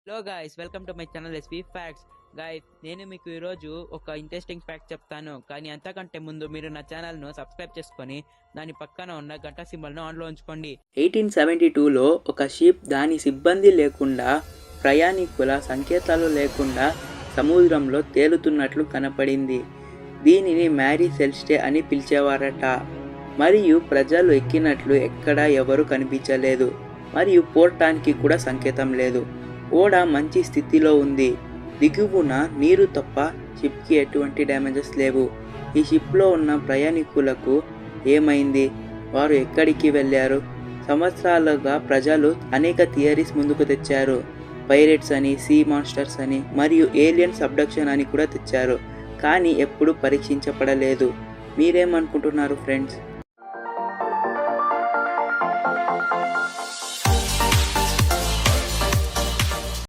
Hello guys, welcome to my channel SV facts. Guys, నేను మీకు ఈరోజు ఒక ఇంట్రెస్టింగ్ ఫ్యాక్ట్ చెప్తాను. కానీ అంతకంటే ముందు మీరు నా ఛానల్ను సబ్స్క్రైబ్ చేసుకొని దాని పక్కన ఉన్న గంట సింబల్ను ఆన్లో ఉంచుకోండి. 1872లో ఒక షిప్ దాని సిబ్బంది లేకుండా, ప్రయాణికుల సంకేతాలు లేకుండా సముద్రంలో తేలుతున్నట్లు కనపడింది. దీనిని మ్యారీ సెల్స్టే అని పిలిచేవారట. మరియు ప్రజలు ఎక్కినట్లు ఎక్కడా ఎవరు కనిపించలేదు. మరియు పోర్టానికి కూడా సంకేతం లేదు. ఓడ మంచి స్థితిలో ఉంది. దిగువన నీరు తప్ప షిప్కి ఎటువంటి డ్యామేజెస్ లేవు. ఈ షిప్లో ఉన్న ప్రయాణికులకు ఏమైంది? వారు ఎక్కడికి వెళ్ళారు? సంవత్సరాలుగా ప్రజలు అనేక థియరీస్ ముందుకు తెచ్చారు. పైరేట్స్ అని, సీ మాన్స్టర్స్ అని, మరియు ఏలియన్స్ అబ్డక్షన్ అని కూడా తెచ్చారు. కానీ ఎప్పుడూ పరీక్షించబడలేదు. మీరేమనుకుంటున్నారు ఫ్రెండ్స్?